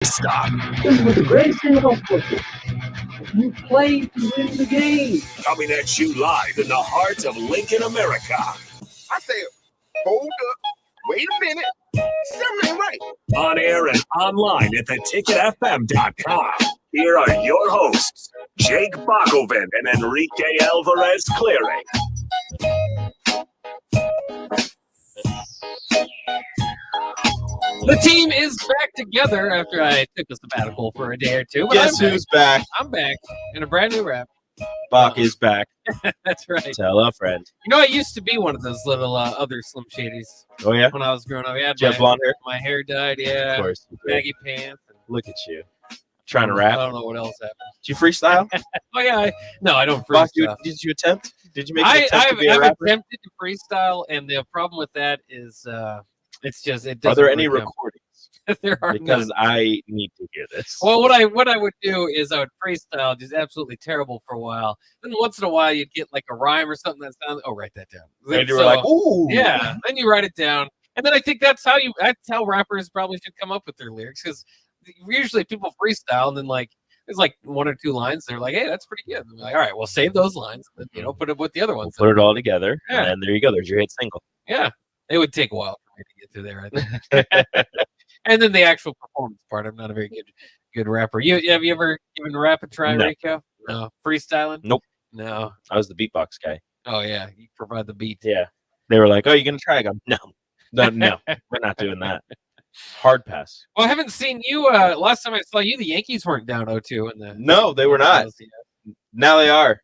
Stop. This is the greatest thing about football. You play to win the game. Coming at you live in the heart of Lincoln, America. I say, hold up, wait a minute, something ain't right. On air and online at theticketfm.com. Here are your hosts, Jake Bakoven and Enrique Alvarez Clearing. The team is back together after I took a sabbatical for a day or two. Guess who's back? I'm back in a brand new rap. Bach is back. That's right. Tell a friend. You know, I used to be one of those little other Slim Shadys. Oh, yeah? When I was growing up. I had Did you have blonde hair? my hair dyed, yeah. Of course. Baggy pants. Look at you. Trying to I rap. don't know what else happened. Did you freestyle? Oh, yeah. No, I don't Bach, freestyle. did you attempt? Did you make an attempt to be a I've rapper? attempted to freestyle, and the problem with that is it's just, it doesn't Are there any work out. recordings? There are Because none. I need to hear this. Well, what I would do is I would freestyle just absolutely terrible for a while. Then once in a while you'd get like a rhyme or something that sounds. Oh, write that down. And you were like, ooh. Yeah. Then you write it down, and then I think that's how rappers probably should come up with their lyrics, because usually people freestyle and then like there's like one or two lines. They're like, hey, that's pretty good. And they're like, all right, well, save those lines, and, put it with the other ones. Put it all together, Yeah. and there you go. There's your hit single. Yeah, it would take a while for me to get to there, I think. And then the actual performance part. I'm not a very good rapper. Have you ever given rap a try, No. Rico? No. Freestyling? Nope. No. I was the beatbox guy. Oh yeah, you provide the beat. Yeah. They were like, oh, you going to try? I go, no. No. We're not doing that. Hard pass. Well, I haven't seen you. Last time I saw you, the Yankees weren't down 0-2 in the. No, they were not. Now they are.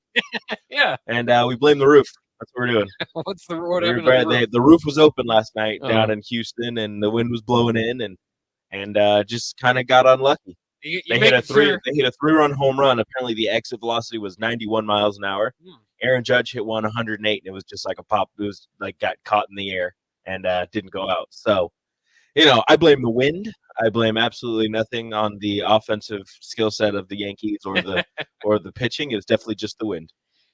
Yeah. And we blame the roof. That's what we're doing. What's the word? The roof was open last night Oh. down in Houston, and the wind was blowing in, and just kind of got unlucky. You They hit a sure- They hit a 3-run home run. Apparently, the exit velocity was 91 miles an hour. Aaron Judge hit one 108, and it was just like a pop. It was like got caught in the air and didn't go out. So, I blame the wind. I blame absolutely nothing on the offensive skill set of the Yankees or the pitching. It was definitely just the wind.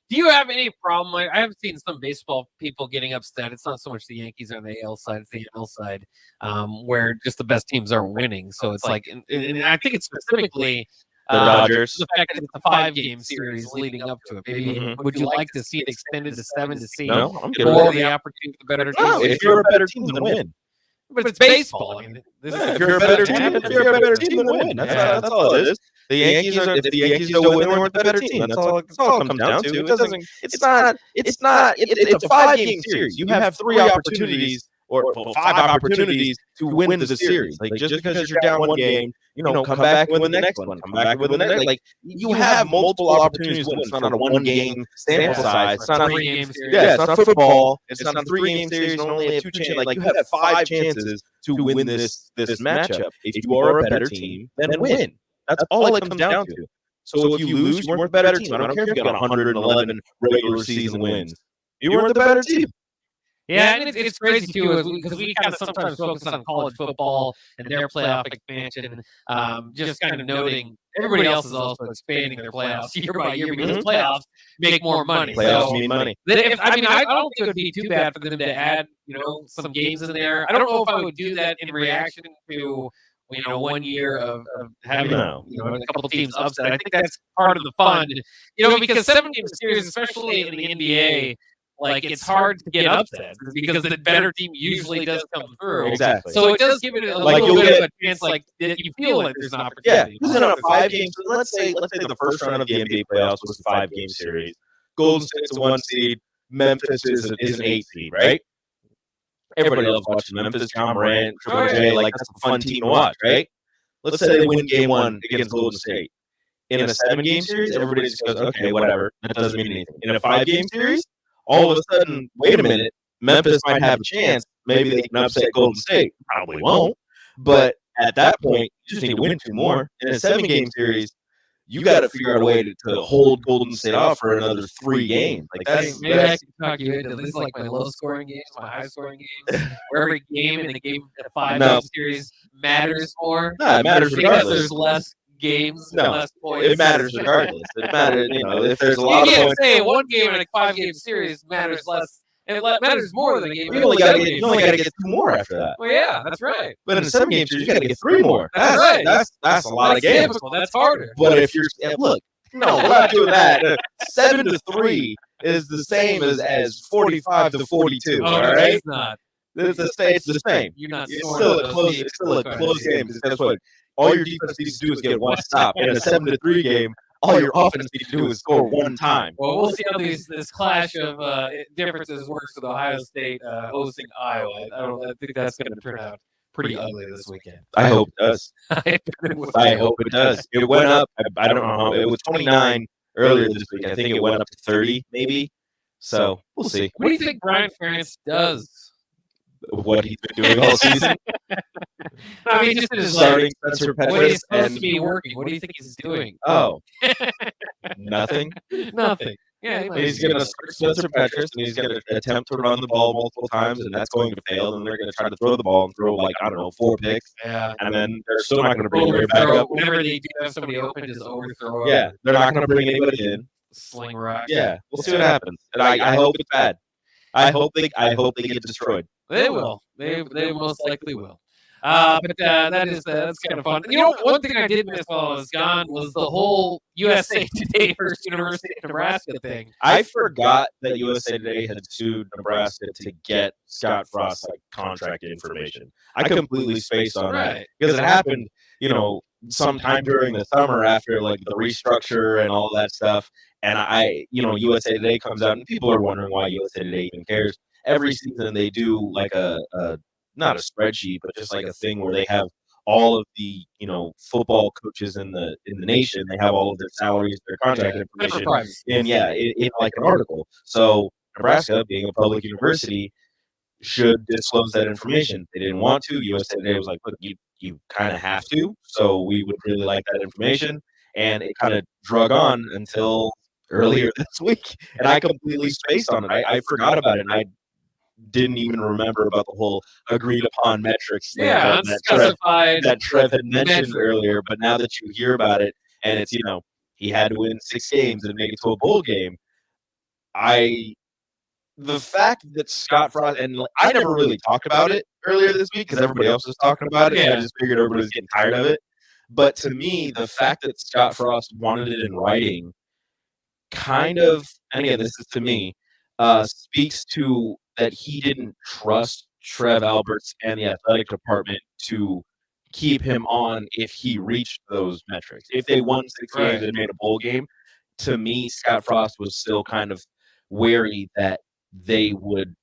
Do you have any problem? I have seen some baseball people getting upset. It's not so much the Yankees on the AL side; it's the NL side, where just the best teams aren't winning. So it's like, and I think it's specifically The Dodgers. the fact that it's a 5-game series leading up to it. Maybe would you like to see it extended to 7 to see No, I'm good with more that. of the opportunity for better No, teams? if you're a better team, then win. But it's baseball. I mean, If you're a better team, then win. That's all it is. The Yankees if the Yankees don't win, they weren't the better team. That's all it comes down to. It's not. It's a 5-game series. You have 3 opportunities or 5 opportunities to win the series. Like just because you're down 1 game, come back and win the next one. Come back and win the next. Like you have multiple opportunities to win. It's not a 1-game sample size. It's not a 3-game series. Yeah, it's not football. It's not a 3-game series. You only have 2 chances. Like you have 5 chances to win this matchup. If you are a better team, then win. That's all it comes down to. So if you lose, you weren't the better team. I don't care if you got 111 regular season wins. You weren't the better team. Yeah, and it's crazy too, because we kind of sometimes focus on college football and their playoff expansion, just kind of noting everybody else is also expanding their playoffs year by year because playoffs make more money. Playoffs mean money. I don't think it would be too bad for them to add, some games in there. I don't know if I would do that in reaction to 1 year of having a couple of teams upset. I think that's part of the fun, because 7-game series, especially in the NBA. Like, it's hard to get upset because the better team usually does come through. Exactly. So it does give it a little bit of a chance, like, that you feel like there's an opportunity. Yeah, who's in a 5-game? Let's say the first round of the NBA playoffs was a 5-game series. Golden State's a 1 seed. Memphis is an 8 seed, right? Everybody loves watching Memphis. John Morant, Triple J, like that's a fun team to watch, right? Let's say they win game 1 against Golden State. In a 7-game series, everybody just goes, okay, whatever. That doesn't mean anything. In a 5-game series, all of a sudden, wait a minute, Memphis might have a chance. Maybe they can upset Golden State. Probably won't. But at that point, you just need to win 2 more. In a 7-game series, you got to figure out a way to hold Golden State off for another 3 games. Like Maybe I can talk you into this, like my low-scoring games, my high-scoring games, where every game in the 5-game series matters more. No, it matters because regardless. there's less games, No, less points. it matters regardless. It matters, if there's a lot You of can't points. say 1 game in a 5-game series matters less And it matters more than a game. You only got to get 2 more after that. Well, yeah, that's right. But in a 7-game series, you got to get 3 more. That's right. That's a lot of games. Difficult. That's harder. But if you're look, no, we're not doing that. 7-3 is the same as 45-42. Oh, all no, right, it's not. it's the same. You're not. It's still a close game. Because guess what? All your defense needs to do is get 1 stop. In a 7-3 game, all your offense needs to do is score 1 time. Well, we'll see how this clash of differences works with Ohio State hosting Iowa. I think that's going to turn out pretty ugly this weekend. I hope it does. I hope it does. It went up. I don't know how. It was 29 earlier this week. I think it went up to 30, maybe. So we'll see. What do you think Brian Ferentz does? What he's been doing all season. I mean, just his starting Spencer what Petras he's supposed to be working. What do you think he's doing? Oh, nothing. Nothing. Yeah, He's going to start Spencer Petras, and he's going to attempt to run the ball multiple times, and that's going to fail. And they're going to try to throw the ball and throw 4 picks. Yeah. And then they're still not going to bring anybody back up. Whenever they do have somebody open, just overthrow. Yeah, they're not going to bring anybody in. Sling rock. Yeah, we'll see what happens. And I hope it's bad. I hope they get destroyed. They will. They most likely will. But that's kind of fun. You know, one thing I did miss while I was gone was the whole USA Today versus University of Nebraska thing. I forgot that USA Today had sued Nebraska to get Scott Frost's contract information. I completely spaced on that because it happened, sometime during the summer after the restructure and all that stuff. And USA Today comes out and people are wondering why USA Today even cares. Every season they do a not a spreadsheet, but just a thing where they have all of the football coaches in the nation. They have all of their salaries, their contract information, in an article. So Nebraska, being a public university, should disclose that information. They didn't want to. USA Today was like, look, you kind of have to. So we would really like that information, and it kind of drug on until earlier this week, and I completely spaced on it. I forgot about it, and I didn't even remember about the whole agreed upon metrics thing that Trev had mentioned earlier. But now that you hear about it, and it's he had to win 6 games and make it to a bowl game, the fact that Scott Frost, and I never really talked about it earlier this week because everybody else was talking about it, and I just figured everybody was getting tired of it. But to me, the fact that Scott Frost wanted it in writing kind of, and again, this is to me, speaks to that he didn't trust Trev Alberts and the athletic department to keep him on if he reached those metrics. If they won 6 games and made a bowl game, to me, Scott Frost was still kind of wary that they would,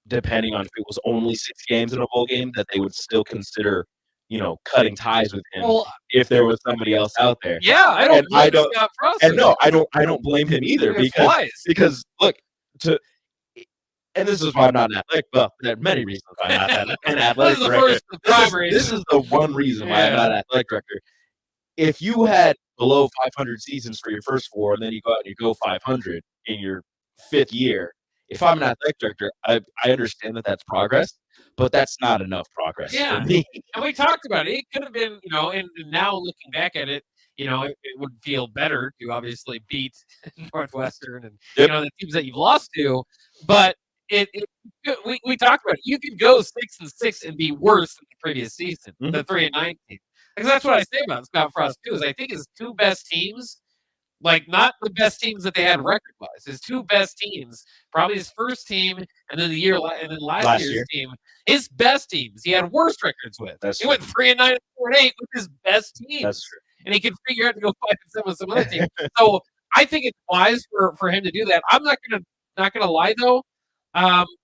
depending on if it was only 6 games in a bowl game, that they would still consider, cutting ties with him if there was somebody else out there. Yeah, I don't blame Scott Frost. And no, I don't blame him either because look, and this is why I'm not an athletic. Well, there are many reasons why I'm not an athletic director. This is the one reason why I'm not an athletic director. If you had below 500 seasons for your first 4, and then you go out and you go 500 in your 5th year, if I'm an athletic director, I understand that that's progress, but that's not enough progress for me. And we talked about it. It could have been, and now looking back at it, it would feel better to obviously beat Northwestern and the teams that you've lost to, but we talked about it. You could go 6-6 and be worse than the previous season, the 3-19. Because that's what I say about Scott Frost too. Is I think his 2 best teams, not the best teams that they had record-wise, his 2 best teams, probably his first team, and then last year's team, his best teams he had worse records with. He went 3-9 and 4-8 with his best teams. That's true. And he could figure out to go 5-7 with some other team. So I think it's wise for him to do that. I'm not gonna lie though.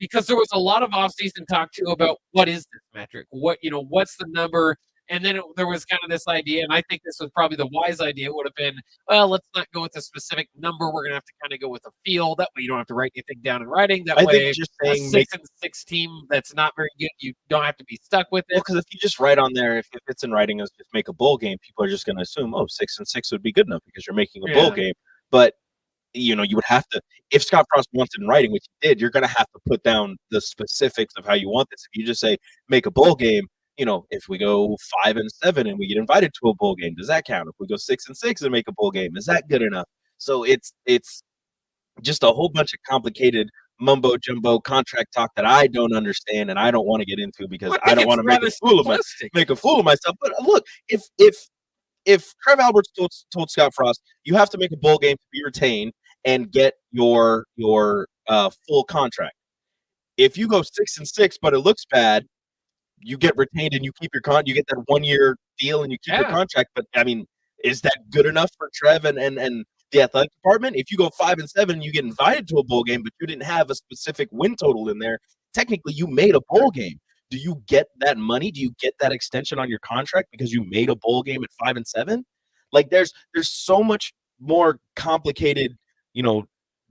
Because there was a lot of offseason talk too about what is this metric? What's the number? And then there was kind of this idea, and I think this was probably the wise idea, would have been, well, let's not go with a specific number. We're going to have to kind of go with a feel. That way you don't have to write anything down in writing. That way, think just saying a 6-6 team that's not very good, you don't have to be stuck with it. Well, because if you just write on there, if it's in writing as just make a bowl game, people are just going to assume, 6-6 would be good enough because you're making a bowl game. But you would have to, if Scott Frost wants it in writing, which he did, you're going to have to put down the specifics of how you want this. If you just say, make a bowl game, if we go 5-7 and we get invited to a bowl game, does that count? If we go 6-6 and make a bowl game, is that good enough? So it's just a whole bunch of complicated mumbo jumbo contract talk that I don't understand and I don't want to get into because I I don't want to make a fool of myself. But look, if Trev Alberts told Scott Frost, you have to make a bowl game to be retained and get your full contract. If you go 6-6, but it looks bad, you get retained and you keep you get that 1-year deal and you keep your contract. But I mean, is that good enough for Trev and the athletic department? If you go 5-7, you get invited to a bowl game, but you didn't have a specific win total in there. Technically, you made a bowl game. Do you get that money? Do you get that extension on your contract because you made a bowl game at 5-7? Like there's so much more complicated,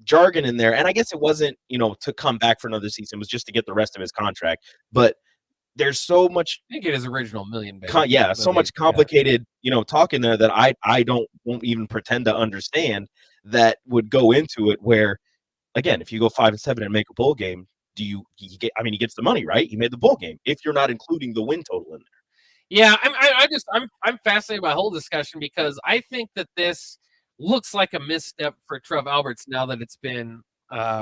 jargon in there. And I guess it wasn't, to come back for another season. It was just to get the rest of his contract. But there's so much. I think it is original million. So much complicated, talk in there that I won't even pretend to understand that would go into it. Where, again, if you go 5-7 and make a bowl game, he gets the money, right? He made the bowl game. If you're not including the win total in there. Yeah, I'm fascinated by the whole discussion because I think that this looks like a misstep for Trev Alberts now that it's been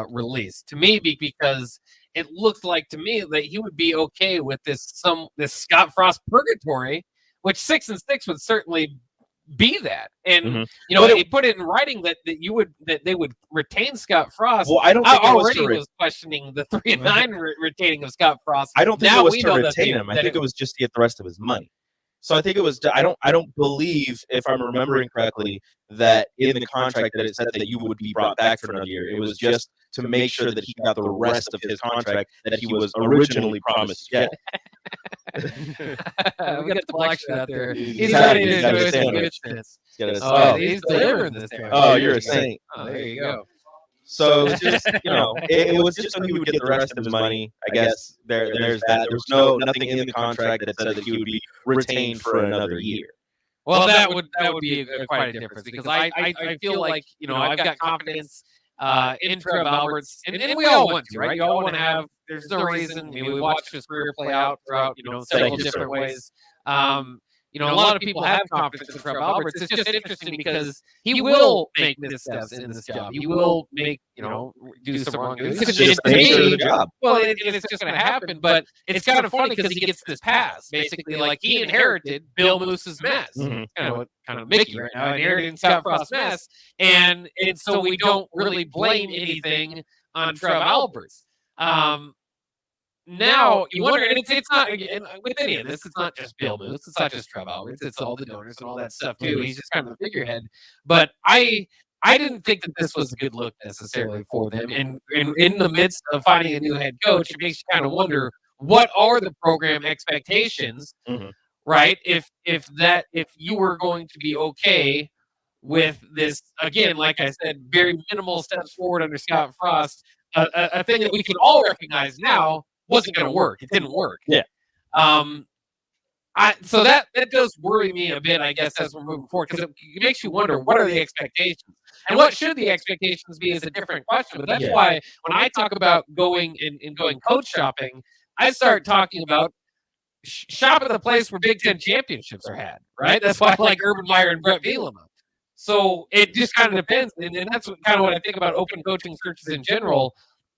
released to me, because it looks like to me that he would be okay with this Scott Frost purgatory, which 6-6 would certainly be that. And he put it in writing that they would retain Scott Frost. Well, I don't think I already was questioning the 3-9 retaining of Scott Frost. I don't think it was to retain him. I think it was just to get the rest of his money. So I think it was. I don't believe, if I'm remembering correctly, that in the contract that it said that you would be brought back for another year. It was just to make sure that he got the rest of his contract that he was originally promised to get. We got the black shirt out there. He's ready to do his business. He's delivering this time. Oh, you're a saint. Oh, there you go. So just it was just so he would get the rest of his money. I guess there's that. There was nothing in the contract that said that he would be retained for another year. Well, that would be quite a difference because I feel like I've got confidence in Trev Alberts, and we all want to, right? You all want to have. There's no reason. I mean, we watched his career play out throughout several different ways. A lot of people have confidence in Trev Alberts. It's just interesting because he will make missteps in this job. He will make, do some wrongdoings. It's just the nature of the job. Well, it's just going to happen. But it's kind of funny because he gets this pass. Basically, like he inherited Bill Moose's mess. Mm-hmm. Kind of Mickey right now, inheriting Scott Frost's mess. And so we don't really blame anything on Trev Alberts. Now you wonder, and it's not with any of this. It's not just Bill Moose. It's not just Trev Alberts. It's all the donors and all that stuff too. He's just kind of the figurehead. But I didn't think that this was a good look necessarily for them. And in the midst of finding a new head coach, it makes you kind of wonder what are the program expectations, right? If you were going to be okay with this, again, like I said, very minimal steps forward under Scott Frost, a thing that we can all recognize now wasn't going to work. It didn't work. Yeah. So that does worry me a bit, I guess, as we're moving forward, because it makes you wonder what are the expectations and what should the expectations be is a different question. But that's why when I talk about going coach shopping, I start talking about shop at the place where Big Ten championships are had. Right. That's why I like Urban Meyer and Brett Bielema. So it just kind of depends, and that's kind of what I think about open coaching searches in general.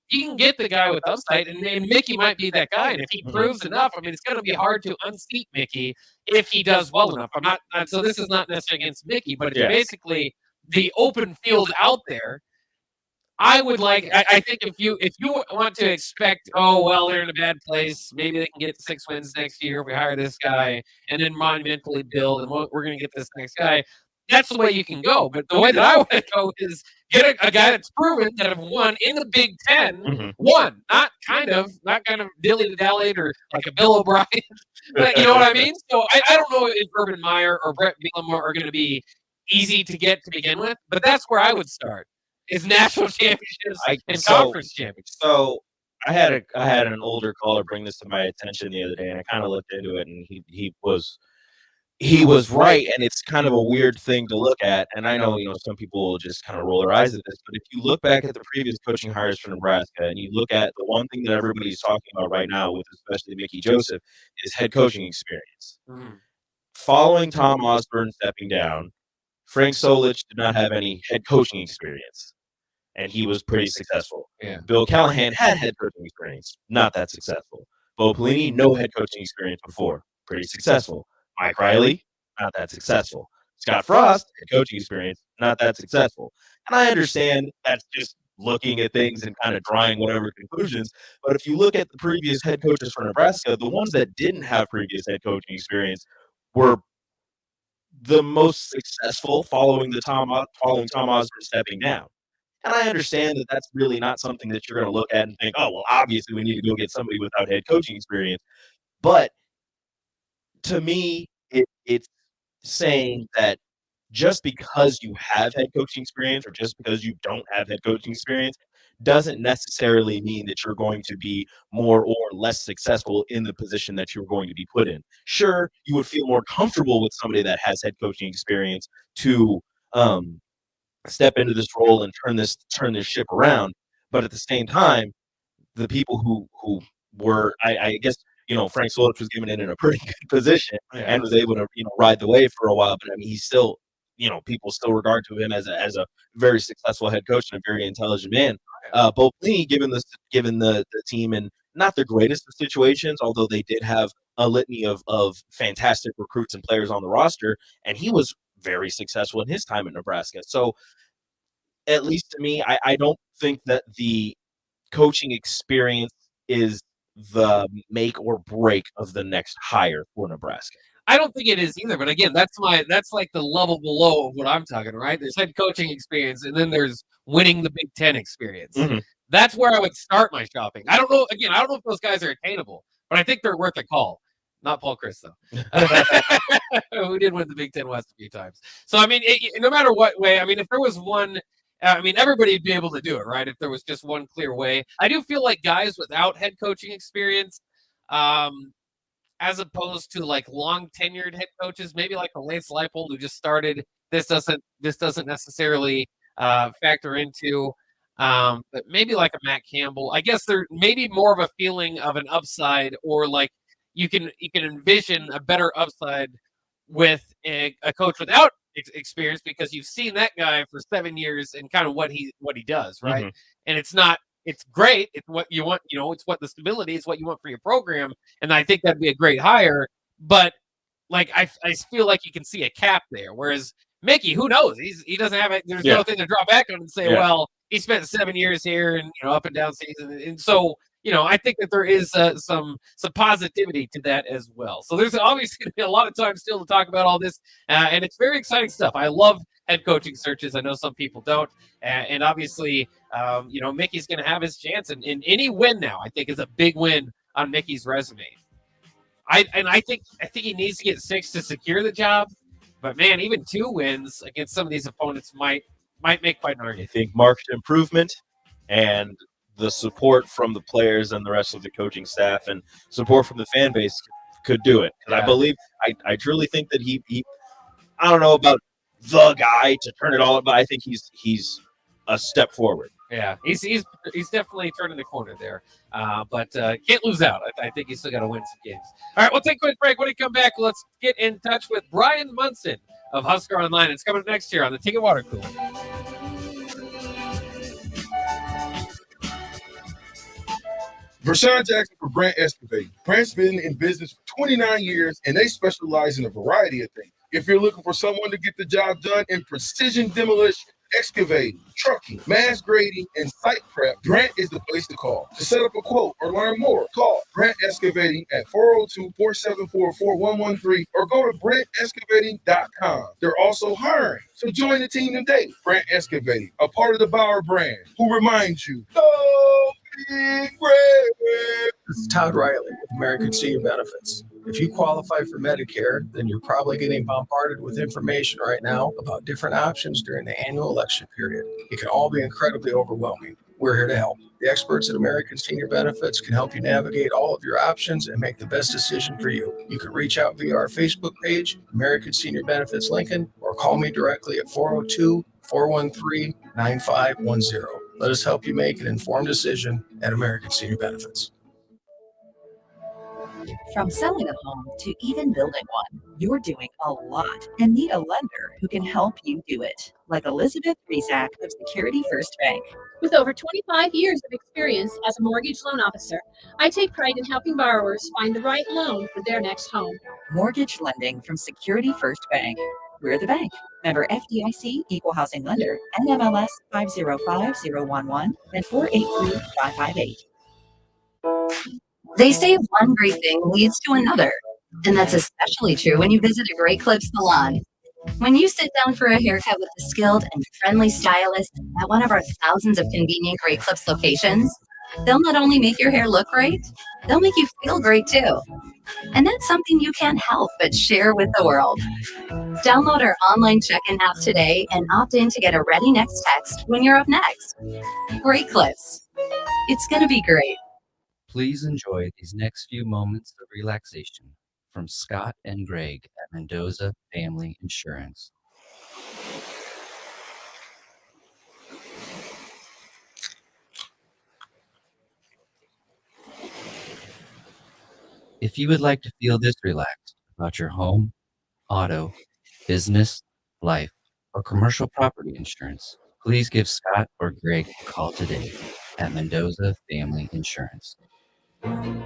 You can get the guy with upside, and Mickey might be that guy. And if he proves enough, I mean, it's going to be hard to unseat Mickey if he does well enough. So this is not necessarily against Mickey, but it's basically the open field out there. I would like. I think if you want to expect, they're in a bad place. Maybe they can get 6 wins next year if we hire this guy, and then monumentally build, and we're going to get this next guy. That's the way you can go. But the way that I want to go is get a guy that's proven that have won in the Big Ten, won, not kind of dilly-dallied or like a Bill O'Brien. But you know what I mean? So I don't know if Urban Meyer or Brett Bielema are going to be easy to get to begin with, but that's where I would start, is national championships and conference championships. So I had an older caller bring this to my attention the other day, and I kind of looked into it, and he was right, and it's kind of a weird thing to look at. And I know, some people will just kind of roll their eyes at this, but if you look back at the previous coaching hires for Nebraska, and you look at the one thing that everybody's talking about right now, with especially Mickey Joseph, is head coaching experience. Following Tom Osborne stepping down, Frank Solich did not have any head coaching experience. and he was pretty successful. Yeah. Bill Callahan had head coaching experience, not that successful. Bo Pelini, no head coaching experience before, pretty successful. Mike Riley, not that successful. Scott Frost, head coaching experience, not that successful. And I understand that's just looking at things and kind of drawing whatever conclusions. But if you look at the previous head coaches for Nebraska, the ones that didn't have previous head coaching experience were the most successful following Tom Osborne stepping down. And I understand that that's really not something that you're going to look at and think, oh, well, obviously we need to go get somebody without head coaching experience. But to me, it's saying that just because you have head coaching experience or just because you don't have head coaching experience doesn't necessarily mean that you're going to be more or less successful in the position that you're going to be put in. Sure, you would feel more comfortable with somebody that has head coaching experience to step into this role and turn this ship around. But at the same time, the people who were, I guess, Frank Solich was given it in a pretty good position and was able to, ride the wave for a while. But I mean, he's still, people still regard to him as a very successful head coach and a very intelligent man. Bo Pelini, given the team in not the greatest of situations, although they did have a litany of fantastic recruits and players on the roster, and he was very successful in his time at Nebraska. So at least to me, I don't think that the coaching experience is the make or break of the next hire for Nebraska. I don't think it is either. But again, that's like the level below of what I'm talking, right? There's head coaching experience, and then there's winning the Big Ten experience. Mm-hmm. That's where I would start my shopping. I don't know if those guys are attainable, but I think they're worth a call. Not Paul Chris, though, who did win the Big Ten West a few times. So, I mean, no matter what way, I mean, if there was one, everybody would be able to do it, right? If there was just one clear way. I do feel like guys without head coaching experience, as opposed to like long tenured head coaches, maybe like a Lance Leipold who just started, this doesn't necessarily factor into, but maybe like a Matt Campbell. I guess there may be more of a feeling of an upside, or like you can envision a better upside with a coach without experience, because you've seen that guy for 7 years and kind of what he does, right? Mm-hmm. And it's great. It's what you want, it's what the stability is, what you want for your program. And I think that'd be a great hire. But like, I feel like you can see a cap there. Whereas Mickey, who knows? He doesn't have it. There's nothing to draw back on and say, well, he spent 7 years here and, up and down season. And so, I think that there is some positivity to that as well. So there's obviously going to be a lot of time still to talk about all this. And it's very exciting stuff. I love head coaching searches. I know some people don't. And obviously, Mickey's going to have his chance. And any win now, I think, is a big win on Mickey's resume. I think he needs to get 6 to secure the job. But, man, even 2 wins against some of these opponents might make quite an argument. I think marked improvement and the support from the players and the rest of the coaching staff and support from the fan base could do it. And I believe, I truly think that he I don't know about the guy to turn it all, but I think he's a step forward. Yeah, he's definitely turning the corner there. But can't lose out. I think he's still got to win some games. All right, we'll take a quick break. When we come back, let's get in touch with Brian Munson of Husker Online. It's coming up next year on the Ticket Water Cooler. Vershawn Jackson for Brant Excavating. Brant's been in business for 29 years, and they specialize in a variety of things. If you're looking for someone to get the job done in precision demolition, excavating, trucking, mass grading, and site prep, Brant is the place to call. To set up a quote or learn more, call Brant Excavating at 402-474-4113 or go to BrantExcavating.com. They're also hiring, so join the team today. Brant Excavating, a part of the Bauer brand, who reminds you, go big red. This is Todd Riley with American Senior Benefits. If you qualify for Medicare, then you're probably getting bombarded with information right now about different options during the annual election period. It can all be incredibly overwhelming. We're here to help. The experts at American Senior Benefits can help you navigate all of your options and make the best decision for you. You can reach out via our Facebook page, American Senior Benefits Lincoln, or call me directly at 402-413-9510. Let us help you make an informed decision at American Senior Benefits. From selling a home to even building one, you're doing a lot and need a lender who can help you do it. like Elizabeth Rezac of Security First Bank. With over 25 years of experience as a mortgage loan officer, I take pride in helping borrowers find the right loan for their next home. Mortgage lending from Security First Bank. We're the bank. Member FDIC, Equal Housing Lender, NMLS 505011 and 483558. They say one great thing leads to another, and that's especially true when you visit a Great Clips salon. When you sit down for a haircut with a skilled and friendly stylist at one of our thousands of convenient Great Clips locations, they'll not only make your hair look great, they'll make you feel great too. And that's something you can't help but share with the world. Download our online check-in app today and opt in to get a ready next text when you're up next. Great Clips. It's going to be great. Please enjoy these next few moments of relaxation from Scott and Greg at Mendoza Family Insurance. If you would like to feel this relaxed about your home, auto, business, life, or commercial property insurance, please give Scott or Greg a call today at Mendoza Family Insurance.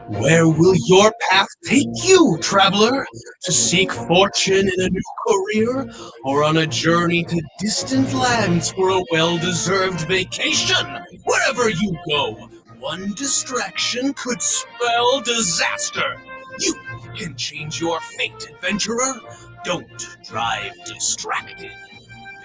Where will your path take you, traveler? To seek fortune in a new career, or on a journey to distant lands for a well-deserved vacation? Wherever you go, one distraction could spell disaster. You can change your fate, adventurer. Don't drive distracted.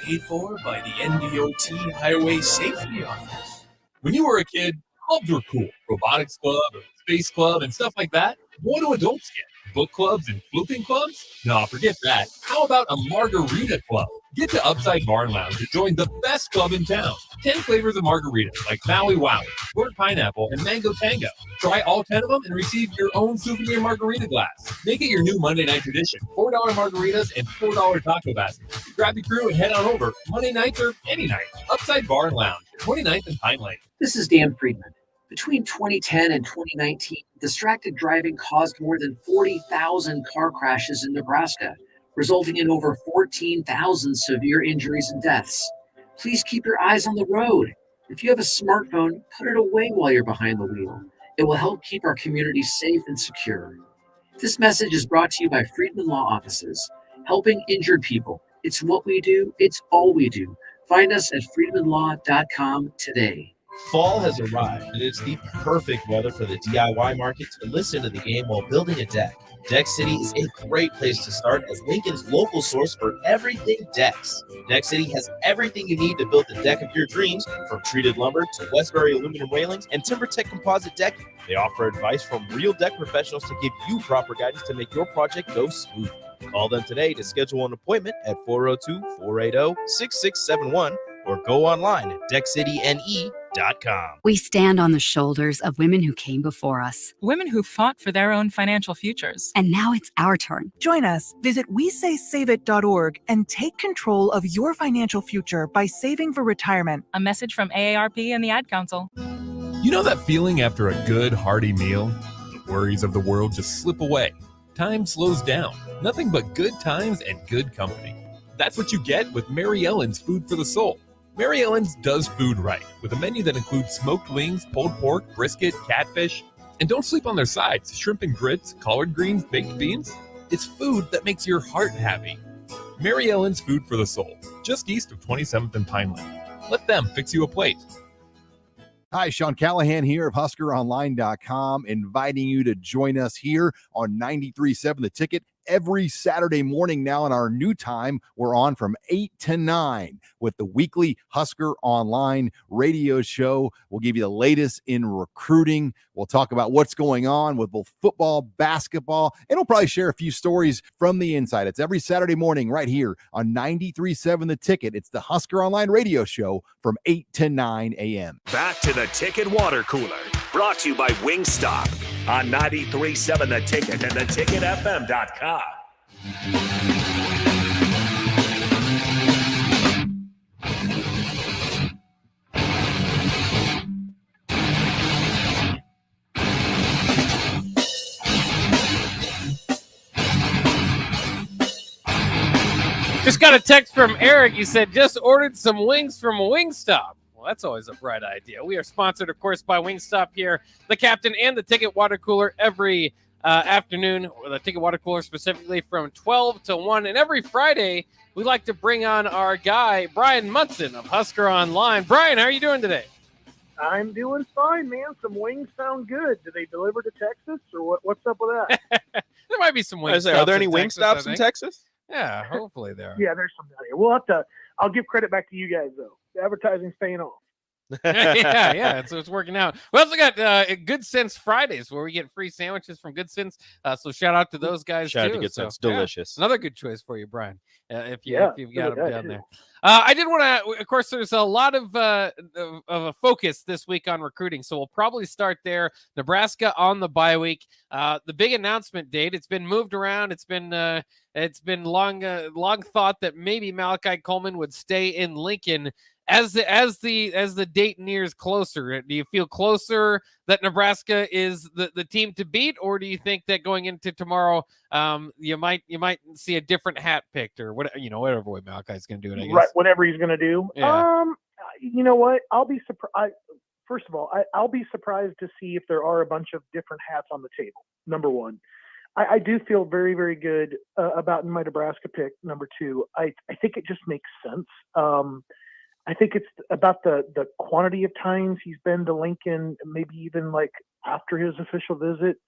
Paid for by the NDOT Highway Safety Office. When you were a kid, clubs were cool. Robotics club, or space club, and stuff like that. What do adults get? Book clubs and floating clubs? No, forget that. How about a margarita club? Get to Upside Bar and Lounge and join the best club in town. 10 flavors of margaritas like Maui Wowie, Burnt Pineapple, and Mango Tango. Try all 10 of them and receive your own souvenir margarita glass. Make it your new Monday night tradition. $4 margaritas and $4 taco baskets. Grab your crew and head on over. Monday nights or any night. Upside Bar and Lounge, 29th and Pine Lane. This is Dan Friedman. Between 2010 and 2019, distracted driving caused more than 40,000 car crashes in Nebraska, resulting in over 14,000 severe injuries and deaths. Please keep your eyes on the road. If you have a smartphone, put it away while you're behind the wheel. It will help keep our community safe and secure. This message is brought to you by Friedman Law Offices, helping injured people. It's what we do. It's all we do. Find us at friedmanlaw.com today. Fall has arrived, and it's the perfect weather for the DIY market to listen to the game while building a deck. Deck City is a great place to start as Lincoln's local source for everything decks. Deck City has everything you need to build the deck of your dreams, from treated lumber to Westbury aluminum railings and TimberTech composite decking. They offer advice from real deck professionals to give you proper guidance to make your project go smooth. Call them today to schedule an appointment at 402-480-6671 or go online at deckcityne.com. We stand on the shoulders of women who came before us. Women who fought for their own financial futures. And now it's our turn. Join us. Visit WeSaySaveIt.org and take control of your financial future by saving for retirement. A message from AARP and the Ad Council. You know that feeling after a good, hearty meal? The worries of the world just slip away. Time slows down. Nothing but good times and good company. That's what you get with Mary Ellen's Food for the Soul. Mary Ellen's does food right, with a menu that includes smoked wings, pulled pork, brisket, catfish. And don't sleep on their sides, shrimp and grits, collard greens, baked beans. It's food that makes your heart happy. Mary Ellen's Food for the Soul, just east of 27th and Pine Lane. Let them fix you a plate. Hi, Sean Callahan here of HuskerOnline.com, inviting you to join us here on 93.7 The Ticket. Every Saturday morning now in our new time, we're on from 8 to 9 with the weekly Husker Online radio show. We'll give you the latest in recruiting. We'll talk about what's going on with both football, basketball, and we'll probably share a few stories from the inside. It's every Saturday morning right here on 93.7 The Ticket. It's the Husker Online radio show from 8 to 9 a.m. Back to the Ticket Water Cooler, brought to you by Wingstop on 93.7 The Ticket and theticketfm.com. Just got a text from Eric. He said, just ordered some wings from Wingstop. Well, that's always a bright idea. We are sponsored, of course, by Wingstop here, the Captain and the Ticket Water Cooler every afternoon, the Ticket Water Cooler specifically from 12 to 1. And every Friday, we like to bring on our guy, Brian Munson of Husker Online. Brian, how are you doing today? I'm doing fine, man. Some wings sound good. Do they deliver to Texas, or what's up with that? There might be some wings. Are there any Wingstops in Texas? Yeah, hopefully there are. Yeah, there's some down here. We'll have to. I'll give credit back to you guys though. The advertising's paying off. yeah. So it's working out. We also got Good Sense Fridays where we get free sandwiches from Good Sense. So shout out to those guys Shout out too. to Good So, Sense. Delicious. another good choice for you, Brian. If you've got them down too. there. I did want to. Of course, there's a lot of a focus this week on recruiting, so we'll probably start there. Nebraska on the bye week. The big announcement date. It's been moved around. It's been long thought that maybe Malachi Coleman would stay in Lincoln. As the date nears closer, do you feel closer that Nebraska is the team to beat, or do you think that going into tomorrow, you might see a different hat picked, or whatever way Malachi's going to do it? I guess. Right, whatever he's going to do. Yeah. You know what? I'll be surprised. First of all, I'll be surprised to see if there are a bunch of different hats on the table. Number one, I do feel very, very good about my Nebraska pick. Number two, I think it just makes sense. I think it's about the quantity of times he's been to Lincoln, maybe even like after his official visit,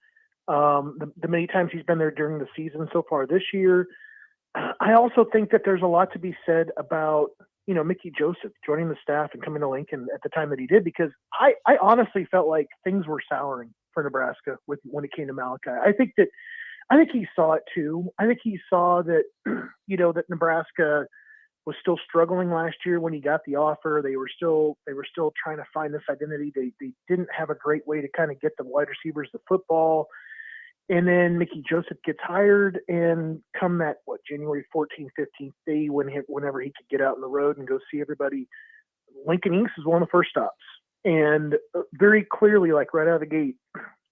the many times he's been there during the season so far this year. I also think that there's a lot to be said about, Mickey Joseph joining the staff and coming to Lincoln at the time that he did, because I honestly felt like things were souring for Nebraska when it came to Malachi. I think he saw it too. I think he saw that, that Nebraska was still struggling last year when he got the offer. They were still trying to find this identity. They didn't have a great way to kind of get the wide receivers the football. And then Mickey Joseph gets hired, and come that January 14th, 15th day, whenever he could get out on the road and go see everybody, Lincoln East is one of the first stops. And very clearly, like right out of the gate,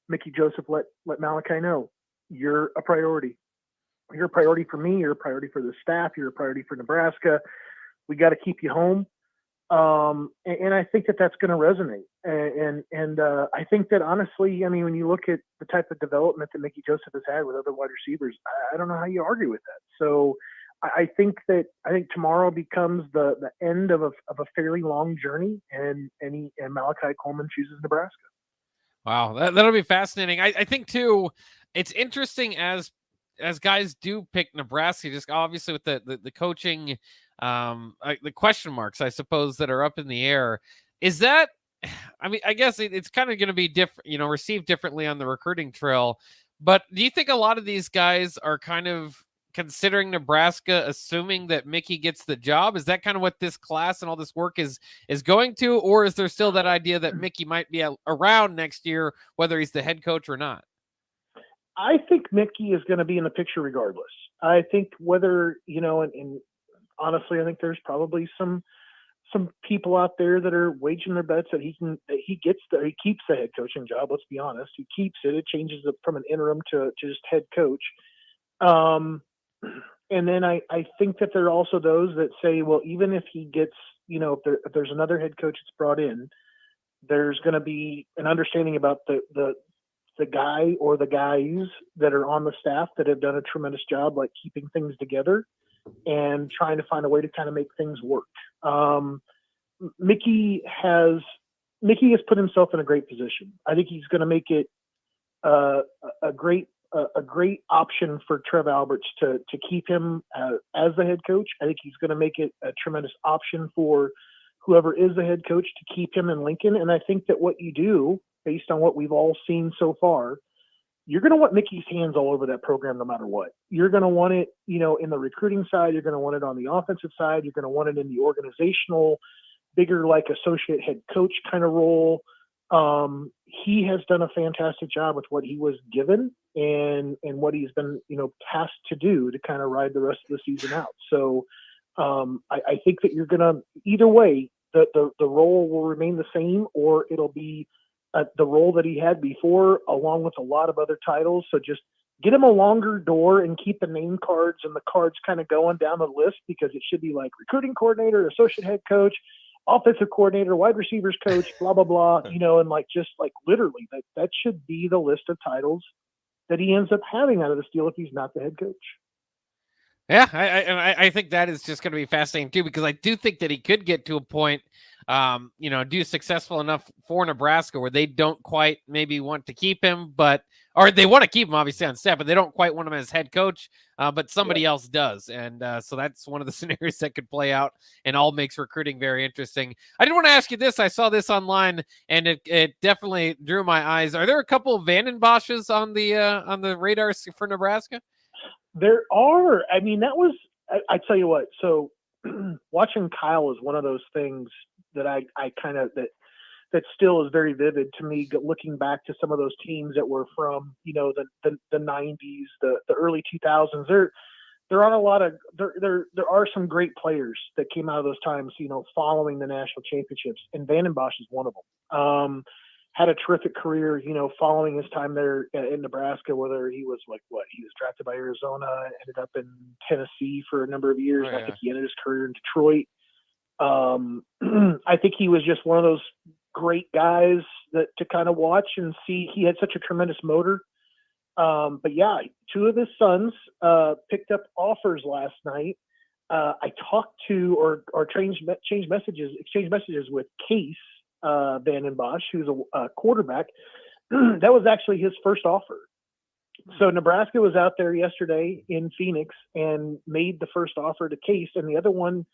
Mickey Joseph let Malachi know, you're a priority. You're a priority for me. You're a priority for the staff. You're a priority for Nebraska. We got to keep you home. And I think that that's going to resonate. And I think that honestly, I mean, when you look at the type of development that Mickey Joseph has had with other wide receivers, I don't know how you argue with that. So I think tomorrow becomes the end of a fairly long journey, and Malachi Coleman chooses Nebraska. Wow, that'll be fascinating. I think too, it's interesting as guys do pick Nebraska, just obviously with the coaching, the question marks, I suppose, that are up in the air. Is that, I mean, I guess it's kind of going to be different, received differently on the recruiting trail. But do you think a lot of these guys are kind of considering Nebraska, assuming that Mickey gets the job? Is that kind of what this class and all this work is going to, or is there still that idea that Mickey might be around next year, whether he's the head coach or not? I think Mickey is going to be in the picture regardless. I think whether, and honestly, I think there's probably some people out there that are waging their bets that he keeps the head coaching job. Let's be honest. He keeps it. It changes it from an interim to just head coach. And then I think that there are also those that say, well, even if he gets, if there's another head coach that's brought in, there's going to be an understanding about the guy or the guys that are on the staff that have done a tremendous job, like keeping things together and trying to find a way to kind of make things work. Mickey has put himself in a great position. I think he's going to make it a great option for Trev Alberts to keep him as the head coach. I think he's going to make it a tremendous option for whoever is the head coach to keep him in Lincoln. And I think that what you do, based on what we've all seen so far, you're going to want Mickey's hands all over that program no matter what. You're going to want it, in the recruiting side. You're going to want it on the offensive side. You're going to want it in the organizational, bigger like associate head coach kind of role. He has done a fantastic job with what he was given and what he's been, tasked to do to kind of ride the rest of the season out. So I think that you're going to, either way, the role will remain the same, or it'll be the role that he had before, along with a lot of other titles. So just get him a longer door and keep the name cards and the cards kind of going down the list, because it should be like recruiting coordinator, associate head coach, offensive coordinator, wide receivers coach, blah, blah, blah, and like, just like literally that should be the list of titles that he ends up having out of this deal if he's not the head coach. Yeah, I think that is just going to be fascinating too, because I do think that he could get to a point, do successful enough for Nebraska where they don't quite maybe want to keep him, or they want to keep him obviously on staff, but they don't quite want him as head coach, but somebody else does. And so that's one of the scenarios that could play out, and all makes recruiting very interesting. I did want to ask you this. I saw this online and it definitely drew my eyes. Are there a couple of Vanden Bosches on the radar for Nebraska? There are. I mean, that was, I tell you what, so watching Kyle is one of those things that I kind of, that still is very vivid to me, looking back to some of those teams that were from, the 90s, the early 2000s. There are a lot of, there are some great players that came out of those times, following the national championships, and Vanden Bosch is one of them. Had a terrific career, following his time there in Nebraska, whether he was he was drafted by Arizona, ended up in Tennessee for a number of years. I think he ended his career in Detroit. I think he was just one of those great guys that to kind of watch and see. He had such a tremendous motor. But yeah, two of his sons picked up offers last night. I talked to or exchanged messages with Case Vanden Bosch, who's a quarterback. That was actually his first offer. So Nebraska was out there yesterday in Phoenix and made the first offer to Case, and the other one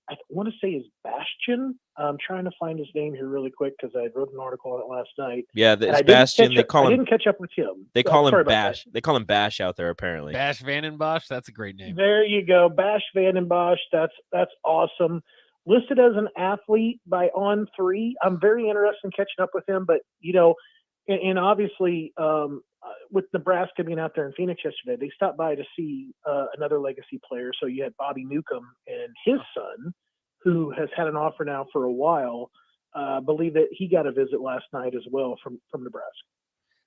I want to say is Bastion. I'm trying to find his name here really quick because I wrote an article on it last night. Yeah, it's Bastion. I didn't catch up with him. They call him Bash. They call him Bash out there apparently. Bash Vanden Bosch. That's a great name. There you go, Bash Vanden Bosch. That's awesome. Listed as an athlete by On3. I'm very interested in catching up with him, but and obviously with Nebraska being out there in Phoenix yesterday, they stopped by to see another legacy player. So you had Bobby Newcomb and his son, who has had an offer now for a while. Believe that he got a visit last night as well from Nebraska.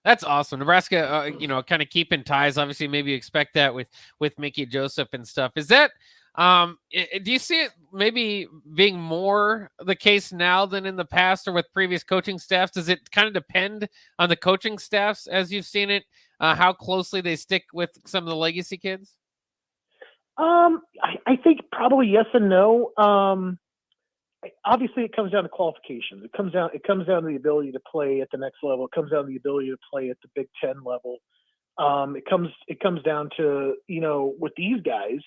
That's awesome. Nebraska, kind of keeping ties. Obviously, maybe expect that with Mickey Joseph and stuff. Is that do you see it maybe being more the case now than in the past or with previous coaching staffs? Does it kind of depend on the coaching staffs as you've seen it, how closely they stick with some of the legacy kids? I think probably yes and no. Obviously, it comes down to qualifications. It comes down to the ability to play at the next level. It comes down to the ability to play at the Big Ten level. It comes down to, with these guys,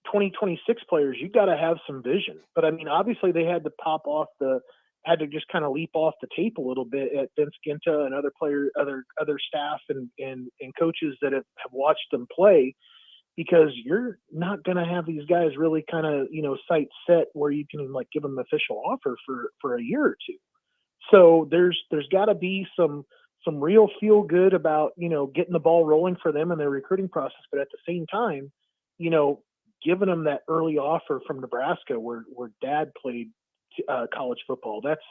2026 players, you got to have some vision. But I mean, obviously they had to just kind of leap off the tape a little bit at Vince Ginta and other staff and coaches that have watched them play, because you're not going to have these guys really kind of, sight set where you can give them an official offer for a year or two. So there's got to be some real feel good about, getting the ball rolling for them in their recruiting process. But at the same time, giving them that early offer from Nebraska where dad played college football. That's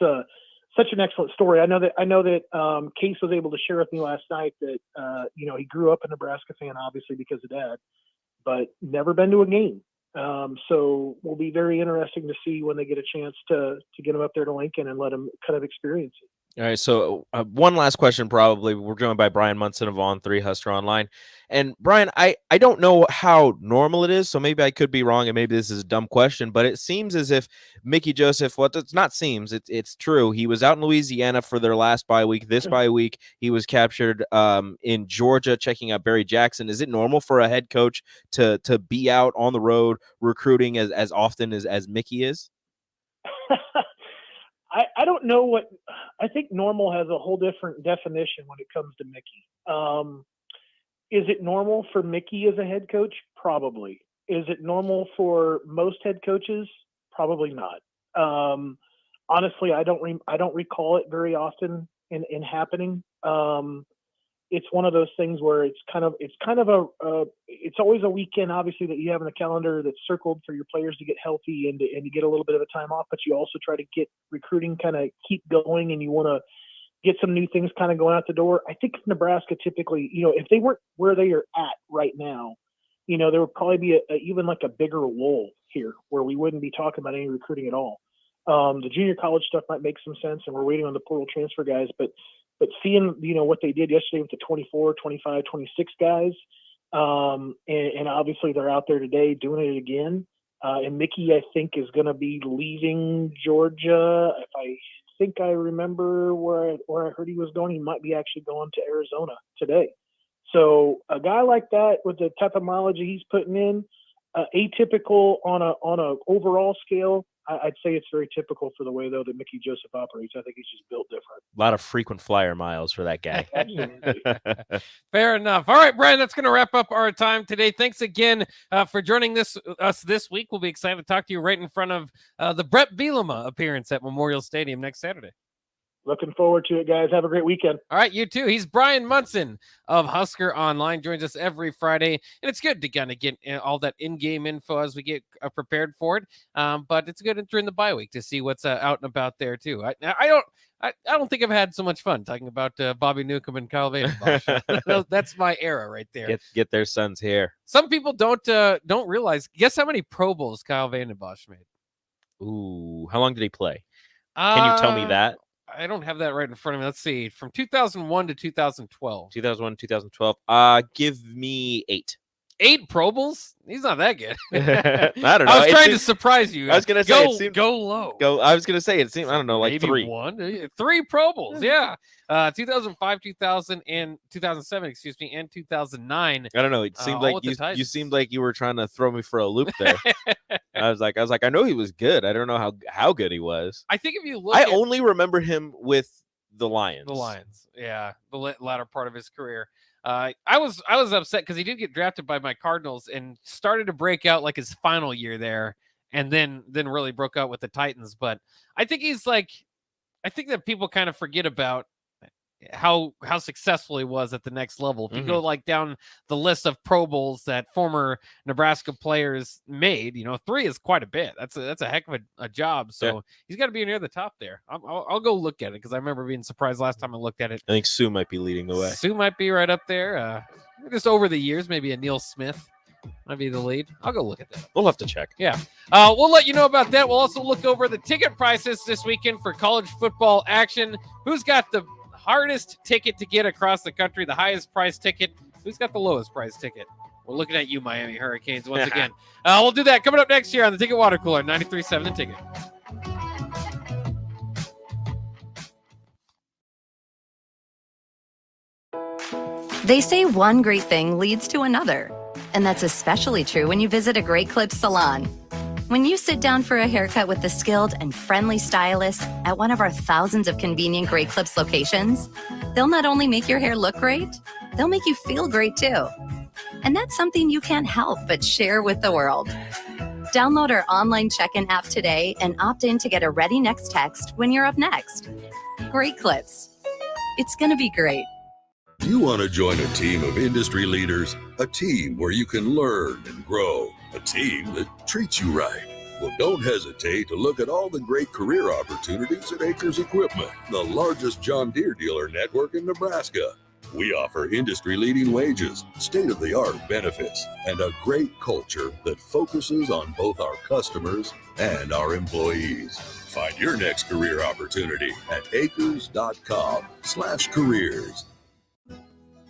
such an excellent story. I know that Case was able to share with me last night that, he grew up a Nebraska fan, obviously because of dad, but never been to a game. So will be very interesting to see when they get a chance to get him up there to Lincoln and let him kind of experience it. All right, so one last question probably. We're joined by Brian Munson of On3 Husker Online. And Brian, I don't know how normal it is, so maybe I could be wrong, and maybe this is a dumb question, but it seems as if Mickey Joseph, it's not seems, it's true. He was out in Louisiana for their last bye week. This bye week, he was captured in Georgia checking out Barry Jackson. Is it normal for a head coach to be out on the road recruiting as often as Mickey is? I don't know I think normal has a whole different definition when it comes to Mickey. Is it normal for Mickey as a head coach? Probably. Is it normal for most head coaches? Probably not. Honestly, I don't recall it very often in happening. It's one of those things where it's always a weekend, obviously, that you have in the calendar that's circled for your players to get healthy and to get a little bit of a time off, but you also try to get recruiting kind of keep going, and you want get some new things kind of going out the door. I think Nebraska typically, if they weren't where they are at right now, there would probably be even like a bigger lull here where we wouldn't be talking about any recruiting at all. The junior college stuff might make some sense, and we're waiting on the portal transfer guys, but seeing, what they did yesterday with the 24, 25, 26 guys, and obviously they're out there today doing it again. And Mickey, I think, is going to be leaving Georgia. If I think I remember where I heard he was going, he might be actually going to Arizona today. So a guy like that with the type of mileage he's putting in, atypical on a overall scale, I'd say it's very typical for the way, though, that Mickey Joseph operates. I think he's just built different. A lot of frequent flyer miles for that guy. Fair enough. All right, Brian, that's going to wrap up our time today. Thanks again for joining us this week. We'll be excited to talk to you right in front of the Brett Bielema appearance at Memorial Stadium next Saturday. Looking forward to it, guys. Have a great weekend. All right, you too. He's Brian Munson of Husker Online. Joins us every Friday, and it's good to kind of get all that in-game info as we get prepared for it. But it's good during the bye week to see what's out and about there too. I don't think I've had so much fun talking about Bobby Newcomb and Kyle Vandenbosch. That's my era right there. Get their son's hair. Some people don't realize. Guess how many Pro Bowls Kyle Vandenbosch made? Ooh, how long did he play? Can you tell me that? I don't have that right in front of me. Let's see. From 2001 to 2012. 2001, 2012. Give me 8. 8 Pro Bowls? He's not that good. I don't know. I was trying to surprise you. I was going to say, go low. I was going to say, it seemed, I don't know, like maybe 3. 1. 3 Pro Bowls, yeah. 2005, 2000, and 2007, and 2009. I don't know. It seemed like you seemed like you were trying to throw me for a loop there. I was like, I know he was good. I don't know how good he was. I think if you look, I only remember him with the Lions. The Lions, yeah, the latter part of his career. I was upset because he did get drafted by my Cardinals and started to break out like his final year there, and then really broke out with the Titans. But I think I think that people kind of forget about how successful he was at the next level. If you go like down the list of Pro Bowls that former Nebraska players made, 3 is quite a bit. That's a heck of a job. So he's got to be near the top there. I'll go look at it because I remember being surprised last time I looked at it. I think Sue might be leading the way. Sue might be right up there. Just over the years, maybe a Neil Smith might be the lead. I'll go look at that. We'll have to check. Yeah. We'll let you know about that. We'll also look over the ticket prices this weekend for college football action. Who's got the hardest ticket to get across the country, the highest price ticket? Who's got the lowest price ticket? We're looking at you, Miami Hurricanes, once again. We'll do that coming up next year on the Ticket Water Cooler, 93.7 The Ticket. They say one great thing leads to another, and that's especially true when you visit a Great Clips salon. When you sit down for a haircut with the skilled and friendly stylist at one of our thousands of convenient Great Clips locations, they'll not only make your hair look great, they'll make you feel great too. And that's something you can't help but share with the world. Download our online check-in app today and opt in to get a ready next text when you're up next. Great Clips. It's going to be great. You want to join a team of industry leaders, a team where you can learn and grow, a team that treats you right. Well, don't hesitate to look at all the great career opportunities at Acres Equipment, the largest John Deere dealer network in Nebraska. We offer industry-leading wages, state-of-the-art benefits, and a great culture that focuses on both our customers and our employees. Find your next career opportunity at acres.com/careers.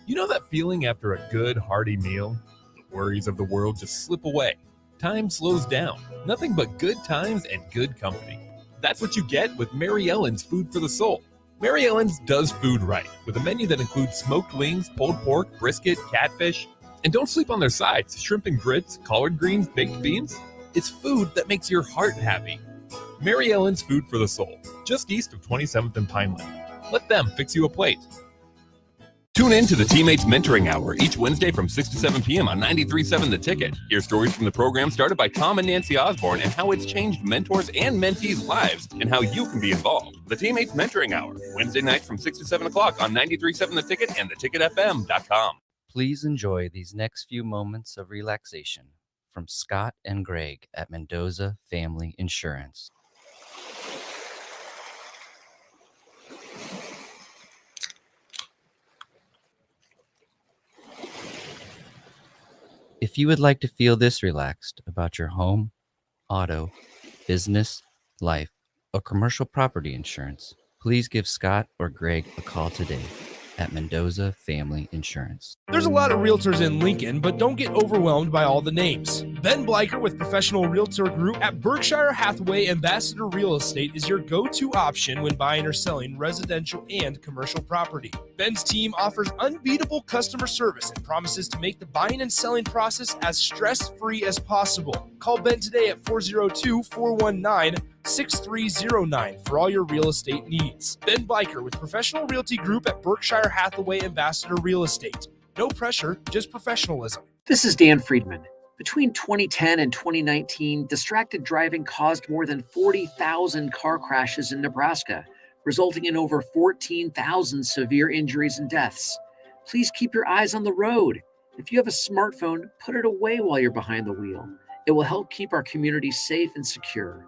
You know that feeling after a good, hearty meal? The worries of the world just slip away. Time slows down. Nothing but good times and good company. That's what you get with Mary Ellen's Food for the Soul. Mary Ellen's does food right, with a menu that includes smoked wings, pulled pork, brisket, catfish. And don't sleep on their sides, shrimp and grits, collard greens, baked beans. It's food that makes your heart happy. Mary Ellen's Food for the Soul, just east of 27th and Pineland. Let them fix you a plate. Tune in to the Teammates Mentoring Hour each Wednesday from 6 to 7 p.m. on 93.7 The Ticket. Hear stories from the program started by Tom and Nancy Osborne and how it's changed mentors and mentees' lives and how you can be involved. The Teammates Mentoring Hour, Wednesday nights from 6 to 7 o'clock on 93.7 The Ticket and theticketfm.com. Please enjoy these next few moments of relaxation from Scott and Greg at Mendoza Family Insurance. If you would like to feel this relaxed about your home, auto, business, life, or commercial property insurance, please give Scott or Greg a call today at Mendoza Family Insurance. There's a lot of realtors in Lincoln, but don't get overwhelmed by all the names. Ben Bleicher with Professional Realtor Group at Berkshire Hathaway Ambassador Real Estate is your go-to option when buying or selling residential and commercial property. Ben's team offers unbeatable customer service and promises to make the buying and selling process as stress-free as possible. Call Ben today at 402-419-6309 for all your real estate needs. Ben Bleicher with Professional Realty Group at Berkshire Hathaway Ambassador Real Estate. No pressure, just professionalism. This is Dan Friedman. Between 2010 and 2019, distracted driving caused more than 40,000 car crashes in Nebraska, resulting in over 14,000 severe injuries and deaths. Please keep your eyes on the road. If you have a smartphone, put it away while you're behind the wheel. It will help keep our community safe and secure.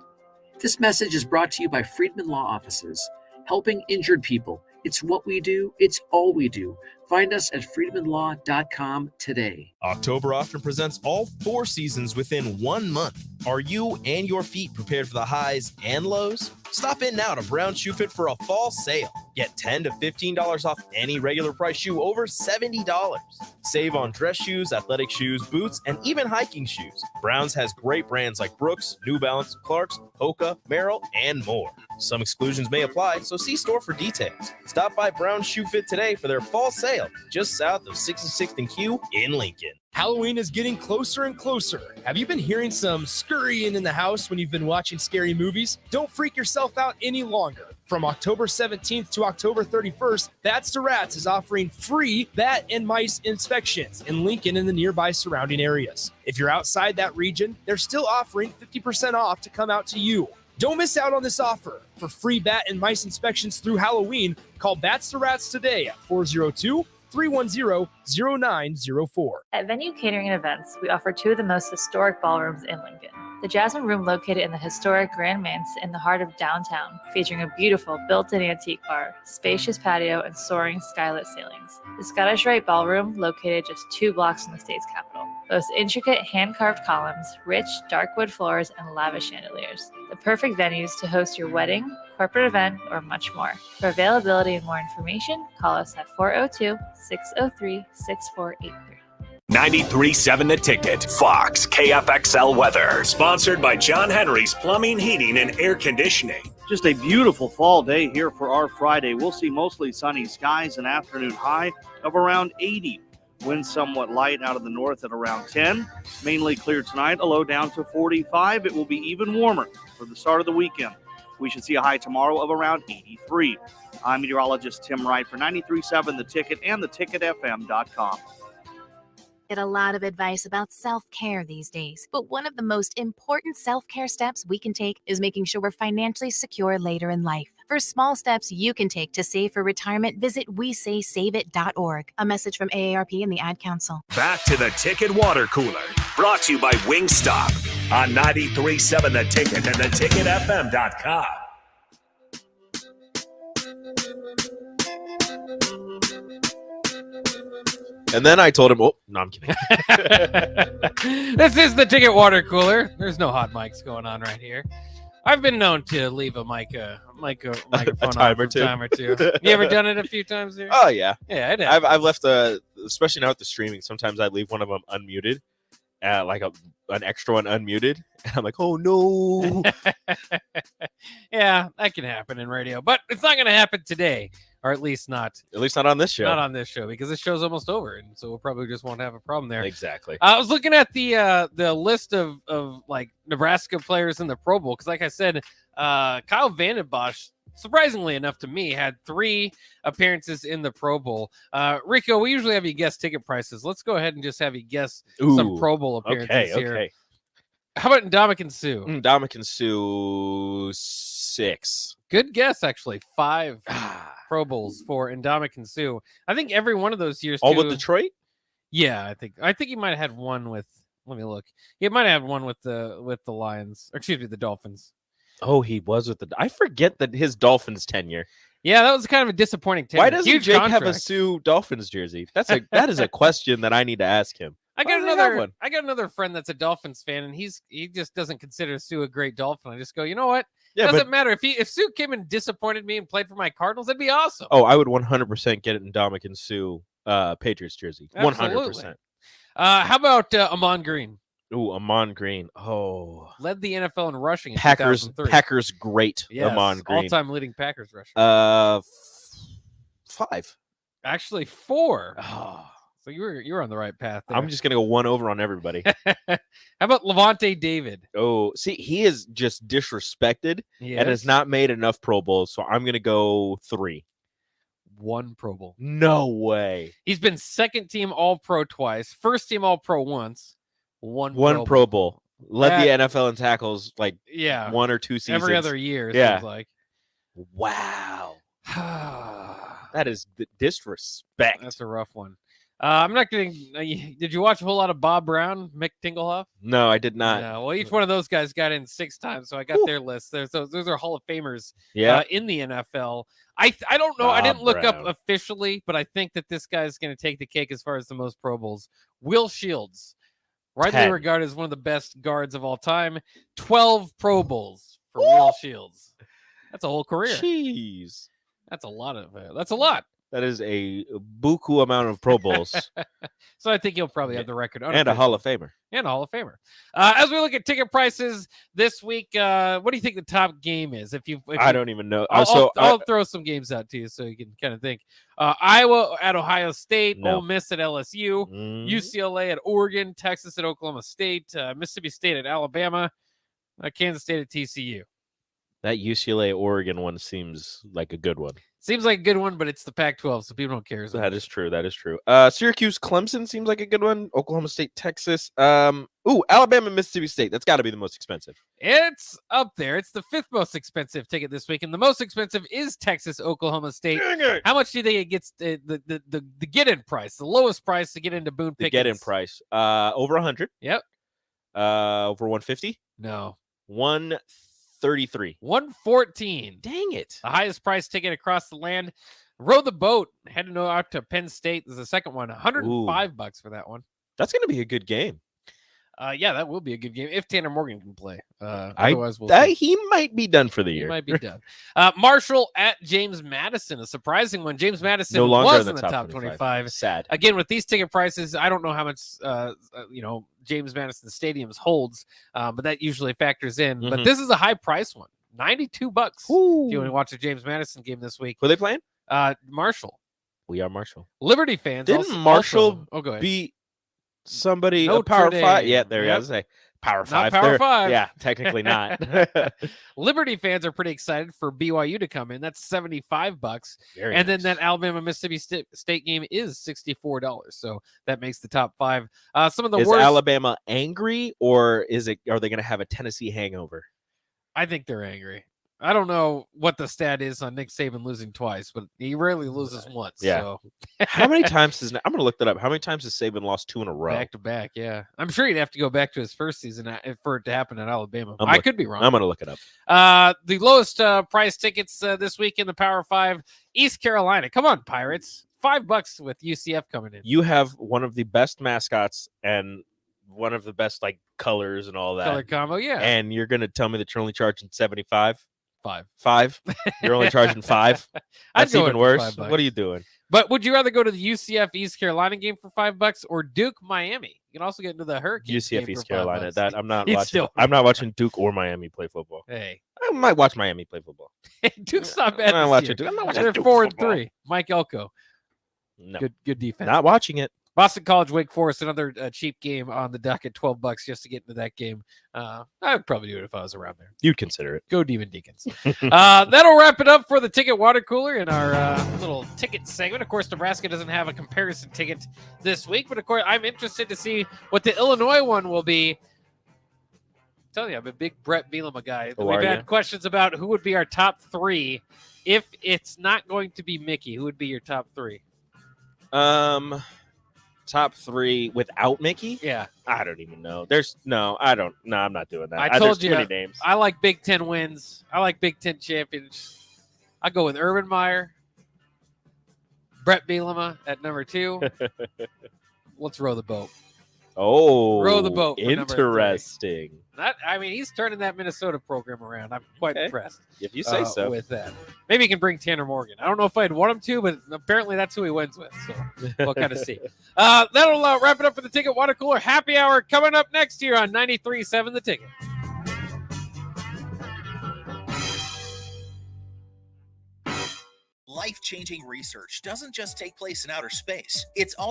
This message is brought to you by Friedman Law Offices, helping injured people. It's what we do. It's all we do. Find us at friedmanlaw.com today. October often presents all 4 seasons within 1 month. Are you and your feet prepared for the highs and lows? Stop in now to Brown Shoe Fit for a fall sale. Get $10 to $15 off any regular price shoe over $70. Save on dress shoes, athletic shoes, boots, and even hiking shoes. Brown's has great brands like Brooks, New Balance, Clark's, Hoka, Merrell, and more. Some exclusions may apply, so see store for details. Stop by Brown Shoe Fit today for their fall sale, just south of 66th and Q in Lincoln. Halloween is getting closer and closer. Have you been hearing some scurrying in the house when you've been watching scary movies? Don't freak yourself out any longer. From October 17th to October 31st, Bats to Rats is offering free bat and mice inspections in Lincoln and the nearby surrounding areas. If you're outside that region, they're still offering 50% off to come out to you. Don't miss out on this offer. For free bat and mice inspections through Halloween, call Bats to Rats today at 402-310-0904. At Venue Catering and Events, we offer 2 of the most historic ballrooms in Lincoln. The Jasmine Room, located in the historic Grand Manse in the heart of downtown, featuring a beautiful built-in antique bar, spacious patio, and soaring skylit ceilings. The Scottish Rite Ballroom, located just 2 blocks from the state's capital, boasts intricate hand-carved columns, rich dark wood floors, and lavish chandeliers. The perfect venues to host your wedding, corporate event, or much more. For availability and more information, call us at 402-603-6483. 93.7 The Ticket, Fox, KFXL weather. Sponsored by John Henry's Plumbing, Heating, and Air Conditioning. Just a beautiful fall day here for our Friday. We'll see mostly sunny skies, an afternoon high of around 80. Winds somewhat light out of the north at around 10. Mainly clear tonight, a low down to 45. It will be even warmer for the start of the weekend. We should see a high tomorrow of around 83. I'm meteorologist Tim Wright for 93.7 The Ticket and theticketfm.com. Get a lot of advice about self-care these days, but one of the most important self-care steps we can take is making sure we're financially secure later in life. For small steps you can take to save for retirement, visit WeSaySaveIt.org. A message from AARP and the Ad Council. Back to the Ticket Water Cooler, brought to you by Wingstop on 93.7 The Ticket and theticketfm.com. And then I told him, oh, no, I'm kidding. This is the Ticket Water Cooler. There's no hot mics going on right here. I've been known to leave a microphone time on or two. a time or two. You ever done it a few times there? Oh, yeah. Yeah, it I've left, especially now with the streaming, sometimes I leave one of them unmuted, like an extra one unmuted. And I'm like, oh, no. Yeah, that can happen in radio. But it's not going to happen today. Or at least not on this show. Not on this show, because this show's almost over, and so we'll probably just won't have a problem there. Exactly. I was looking at the list of like Nebraska players in the Pro Bowl, because like I said, Kyle Vanden Bosch, surprisingly enough to me, had 3 appearances in the Pro Bowl. Rico, we usually have you guess ticket prices. Let's go ahead and just have you guess some Pro Bowl appearances here. Okay. How about Ndamukong Suh? Ndamukong Suh, 6. Good guess, actually. 5 Pro Bowls for Ndamukong Suh. I think every one of those years. All with Detroit? Yeah, I think he might have had one with. Let me look. He might have had one with the Lions. Or excuse me, the Dolphins. Oh, he was with I forget that his Dolphins tenure. Yeah, that was kind of a disappointing tenure. Why doesn't Jake have a Suh Dolphins jersey? That is a question that I need to ask him. I Why got do they have another. one? I got another friend that's a Dolphins fan, and he just doesn't consider Sue a great Dolphin. I just go, you know what? Yeah, Doesn't but- matter if Sue came and disappointed me and played for my Cardinals, that'd be awesome. Oh, I would 100% get it in Dominic and Sue Patriots jersey. 100%. How about Amon Green? Ooh, Amon Green. Oh, Led the NFL in rushing in Packers. 2003. Packers great. Yes, Amon Green. all-time leading Packers rusher. 5. Actually, 4. Oh. So you were on the right path there. I'm just gonna go 1 over on everybody. How about Levante David? Oh, see, he is just disrespected and Yes. has not made enough Pro Bowls, so I'm gonna go 3. 1 Pro Bowl. No way. He's been second team All-Pro twice, first team All-Pro once, one Pro Bowl. Led That- the NFL in tackles like Yeah. 1 or 2 seasons. Every other year, it Yeah. seems like. Wow. That is disrespect. That's a rough one. I'm not getting. Did you watch a whole lot of Bob Brown, Mick Tingelhoff? No, I did not. Yeah, well, each one of those guys got in 6 times, so I got their list. Those are Hall of Famers. Yeah. In the NFL. I don't know. I didn't Bob look up Brown. officially, but I think that this guy's going to take the cake as far as the most Pro Bowls. Will Shields, widely 10. regarded as one of the best guards of all time. 12 Pro Bowls for Will Shields. That's a whole career. Jeez. That's a lot of. That's a lot. That is a buku amount of Pro Bowls. So I think he'll probably have the record. And a Hall of Famer. And a Hall of Famer. As we look at ticket prices this week, what do you think the top game is? I don't even know. I'll throw some games out to you so you can kind of think. Iowa at Ohio State, No. Ole Miss at LSU, UCLA at Oregon, Texas at Oklahoma State, Mississippi State at Alabama, Kansas State at TCU. That UCLA Oregon one seems like a good one. Seems like a good one, but it's the Pac-12, so people don't care. as That much. is true. That is true. Syracuse Clemson seems like a good one. Oklahoma State Texas. Alabama Mississippi State. That's got to be the most expensive. It's up there. It's the 5th most expensive ticket this week, and the most expensive is Texas Oklahoma State. Dang it. How much do you think it gets the get-in price, the lowest price to get into Boone The Pickens? get-in price. Over 100. Yep. Over 150. No. 133. 114. Dang it. The highest price ticket across the land. Row the boat. Heading out to Penn State is the second one. $105 for that one. That's going to be a good game. Yeah, that will be a good game if Tanner Morgan can play. Otherwise, we'll see. He might be done for the He year. might be done. Marshall at James Madison, a surprising one. James Madison No longer was in in the the top top 25. 25. Sad. Again, with these ticket prices, I don't know how much James Madison Stadiums holds, but that usually factors in. But Mhm. this is a high price one, $92 if Ooh. you want to watch a James Madison game this week. Who are they playing? Marshall. We are Marshall. Liberty fans. Didn't Marshall go ahead. beat somebody Notre a Power 5? Dame. Yeah, there you Yep. go. Power Not 5. Power 5. Yeah, technically not. Liberty fans are pretty excited for BYU to come in. That's $75. Very and nice. then that Alabama Mississippi State game is $64. So that makes the top 5. Some of the Is worst. Alabama angry, or are they going to have a Tennessee hangover? I think they're angry. I don't know what the stat is on Nick Saban losing twice, but he rarely loses once. Yeah. So How many times I'm going to look that up. How many times has Saban lost 2 in a row? back to back, yeah. I'm sure he'd have to go back to his first season for it to happen at Alabama. I'm I look- could be wrong. I'm going to look it up. The lowest price tickets this week in the Power 5, East Carolina. Come on, Pirates. $5 with UCF coming in. You have one of the best mascots and one of the best colors and all that. Color combo, yeah. And you're going to tell me that you're only charging 75? 5. 5? You're only charging 5? I'd That's go in even for worse. $5. What are you doing? But would you rather go to the UCF East Carolina game for $5 or Duke Miami? You can also get into the Hurricane UCF game East for $5. Carolina. That I'm not He'd watching. still- I'm not watching Duke or Miami play football. Hey, I might watch Miami play football. Duke's not bad. I'm not this watching year. Duke. I'm not watching They're Duke 4-3. football. Mike Elko. No. Good defense. Not watching it. Boston College, Wake Forest, another cheap game on the docket, $12 just to get into that game. I would probably do it if I was around there. You'd consider it. Go Demon Deacons. That'll wrap it up for the ticket water cooler in our little ticket segment. Of course, Nebraska doesn't have a comparison ticket this week, but of course, I'm interested to see what the Illinois one will be. I'm telling you, I'm a big Brett Bielema guy. Oh, We've are had ya? questions about who would be our top 3. If it's not going to be Mickey, who would be your top 3? Top 3 without Mickey? Yeah. I don't even know. I'm not doing that. I There's told too you, many names. I like Big Ten wins. I like Big Ten champions. I'll go with Urban Meyer, Brett Bielema at number 2. Let's row the boat. Oh, row the boat. For number 3. interesting. He's turning that Minnesota program around. I'm quite impressed. If you say so. With that. Maybe he can bring Tanner Morgan. I don't know if I'd want him to, but apparently that's who he wins with. So we'll kind of see. That'll wrap it up for the Ticket Water Cooler Happy Hour coming up next year on 93.7 The Ticket. Life-changing research doesn't just take place in outer space. It's also